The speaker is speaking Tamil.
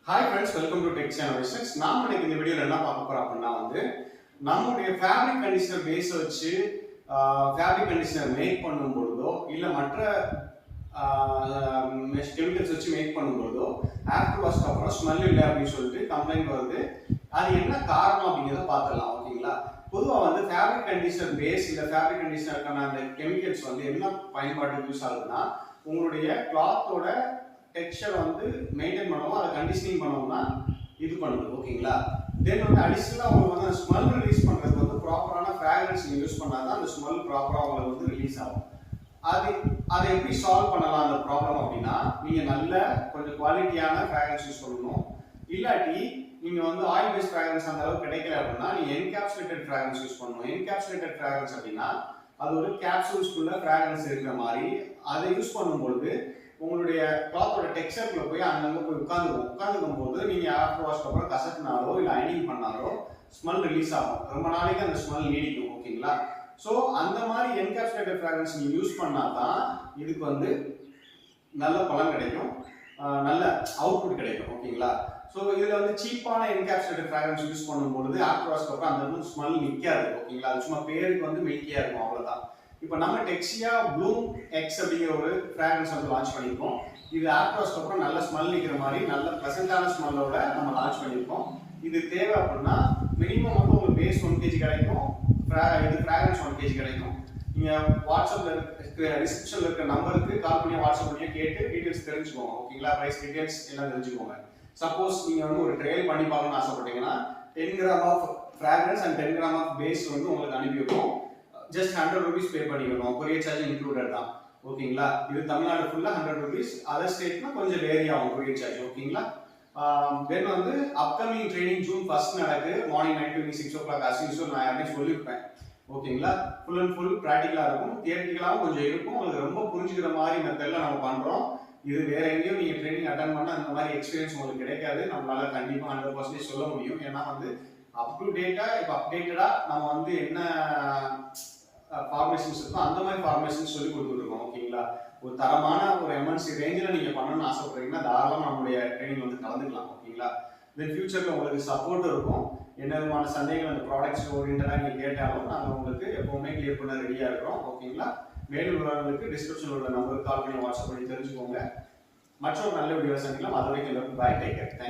Hi friends, welcome to tech channel. நாம இன்னைக்கு இந்த வீடியோல என்ன பார்க்க போறோம் அப்படின்னா நம்மளுடைய ஃபேப்ரிக் கண்டிஷனர் பேஸ் வச்சு ஃபேப்ரிக் கண்டிஷனர் மேக் பண்ணும் பொழுதோ இல்ல மற்ற கெமிக்கல்ஸ் வச்சு மேக் பண்ணும் பொழுதோ ஆஃப்டர் வாஷ்க்கு அப்புறம் ஸ்மெல் இல்லை அப்படின்னு சொல்லிட்டு கம்ப்ளைண்ட் வருது. அது என்ன காரணம் அப்படிங்கிறத பார்த்துடலாம். ஓகேங்களா? பொதுவாக ஃபேப்ரிக் கண்டிஷனர் பேஸ் இல்லை ஃபேப்ரிக் கண்டிஷனருக்கான அந்த கெமிக்கல்ஸ் என்ன பயன்பாட்டுக்கு யூஸ் ஆகுதுன்னா, உங்களுடைய கிளாத்தோட டெக்ஸ்சர் மெயின்டைன் பண்ணவும் அதை கண்டிஷனிங் பண்ணவும் தான் இது பண்ணுது. ஓகேங்களா? தென் அடிஷனலாக உங்களுக்கு அந்த ஸ்மெல் ரிலீஸ் பண்ணுறதுக்கு ப்ராப்பரான ஃப்ராக்ரன்ஸ் நீங்கள் யூஸ் பண்ணால் தான் அந்த ஸ்மெல் ப்ராப்பராக உங்களுக்கு ரிலீஸ் ஆகும். அதை எப்படி சால்வ் பண்ணலாம் அந்த ப்ராப்ளம் அப்படின்னா, நீங்கள் நல்ல கொஞ்சம் குவாலிட்டியான ஃப்ராக்ரன்ஸ் யூஸ் பண்ணணும். இல்லாட்டி நீங்கள் ஆயில் பேஸ்ட் ஃப்ராக்ரன்ஸ் அந்த அளவுக்கு கிடைக்கல அப்படின்னா நீங்கள் என்கேப்சுலேட்டட் ஃப்ராக்ரன்ஸ் யூஸ் பண்ணணும். என்கேப்சுலேட்டட் ஃப்ராக்ரன்ஸ் அப்படின்னா அது ஒரு கேப்சூல்ஸ்குள்ள ஃப்ராக்ரன்ஸ் இருக்கிற மாதிரி அதை யூஸ் பண்ணும்பொழுது உங்களுடைய கிளாத்தோட டெக்ஸ்சர்க்குள்ள போய் அங்கங்க போய் உட்காந்துக்கும் போது நீங்க ஆஃப்டர் வாஷ்க்கு அப்புறம் கசக்குனாலோ இல்லை அயனிங் பண்ணாலோ ஸ்மெல் ரிலீஸ் ஆகும். ரொம்ப நாளைக்கு அந்த ஸ்மெல் நீடிக்கும். ஓகேங்களா? ஸோ அந்த மாதிரி என்கேப்சுலேட்டட் ஃப்ராக்ரன்ஸ் நீங்க யூஸ் பண்ணாதான் இதுக்கு நல்ல பலன் கிடைக்கும், நல்ல அவுட்புட் கிடைக்கும். ஓகேங்களா? ஸோ இதில் சீப்பான என்கேப்சுலேட்டட் ஃப்ராக்ரன்ஸ் யூஸ் பண்ணும்பொழுது ஆஃப்டர் வாஷ்க்கு அப்புறம் அந்த ஸ்மெல் நிற்காது. ஓகேங்களா? அது சும்மா பேருக்கு மில்கியா இருக்கும், அவ்வளோதான். இப்போ நம்ம டெக்ஸியா ப்ளூம் எக்ஸ் அப்படிங்கிற ஒரு ஃப்ராக்ரன்ஸ் லான்ச் பண்ணியிருக்கோம். இது ஆஃப்டர் வாஷ்க்கு அப்புறம் நல்ல ஸ்மெல் நிற்கிற மாதிரி நல்ல ப்ளசண்டான ஸ்மெல்லோட நம்ம லான்ச் பண்ணியிருக்கோம். இது தேவை அப்படின்னா மினிமம் உங்களுக்கு பேஸ் 1 kg கிடைக்கும், இது ஃப்ராக்ரன்ஸ் 1 kg கிடைக்கும். நீங்கள் வாட்ஸ்அப்பில் இருக்கிற டிஸ்கிரிப்ஷனில் இருக்கிற நம்பருக்கு கால் பண்ணி வாட்ஸ்அப் பண்ணியே கேட்டு டீட்டெயில்ஸ் தெரிஞ்சுக்கோங்க. ஓகேங்களா? ப்ரைஸ் டீட்டெயில்ஸ் எல்லாம் தெரிஞ்சுக்கோங்க. சப்போஸ் நீங்கள் ஒரு ட்ரையல் பண்ணி பார்க்கணும்னு ஆசைப்பட்டீங்கன்னா 10 gram of fragrance and 10 gram of base உங்களுக்கு அனுப்பி வைப்போம். ஜஸ்ட் 100 rupees பே பண்ணிக்கணும். கொரியர் சார்ஜ் இன்க்ளூடட் தான். ஓகேங்களா? இது தமிழ்நாடு ஃபுல்லா 100 rupees. அதர் ஸ்டேட்னா கொஞ்சம் வேரி ஆகும் கொரியர் சார்ஜ். ஓகேங்களா? தென் அப்கமிங் ட்ரைனிங் ஜூன் 1 நடக்கு. Morning 9 to 6 o'clock as usual நான் யாரையும் சொல்லியிருப்பேன். ஓகேங்களா? ஃபுல் அண்ட் ஃபுல் ப்ராக்டிக்கலா இருக்கும், தியரிட்டிக்கலாவும் கொஞ்சம் இருக்கும். உங்களுக்கு ரொம்ப புரிஞ்சுக்கிற மாதிரி மெத்தட்ல நம்ம பண்றோம். இது வேற எங்கேயும் நீங்க ட்ரைனிங் அட்டன் பண்ண அந்த மாதிரி எக்ஸ்பீரியன்ஸ் உங்களுக்கு கிடைக்காது. நம்மளால கண்டிப்பா 100% சொல்ல முடியும். ஏன்னா அப் டு டேட்டா இப்போ அப்டேட்டடா நம்ம என்ன ஃபார்மேஷன்ஸ் இருக்கும் அந்த மாதிரி ஃபார்மேஷன்ஸ் சொல்லி கொடுத்துருக்கோம். ஓகேங்களா? ஒரு தரமான ஒரு எம்என்சி ரேஞ்சில் நீங்கள் பண்ணணும்னு ஆசைப்படுறீங்கன்னா தாராளமாக நம்மளுடைய ட்ரைனிங் கலந்துக்கலாம். ஓகேங்களா? தென் ஃபியூச்சரில் உங்களுக்கு சப்போர்ட் இருக்கும். என்ன விதமான சந்தேகங்கள் அந்த ப்ராடக்ட்ஸ் ஓரியன்டாக நீங்கள் கேட்டாலும் நாங்கள் உங்களுக்கு எப்பவுமே கிளியர் பண்ண ரெடியாக இருக்கிறோம். ஓகேங்களா? மேலும் விவரங்களுக்கு டிஸ்கிரிப்ஷனில் உள்ள நம்பருக்கு கால் பண்ணி வாட்ஸ்அப் பண்ணி தெரிஞ்சுக்கோங்க. மற்றொரு நல்ல வீடியோ சந்திக்கலாம். அது வரைக்கும் எல்லாருக்கும் பாய், டேக் கேர். தேங்க்யூ.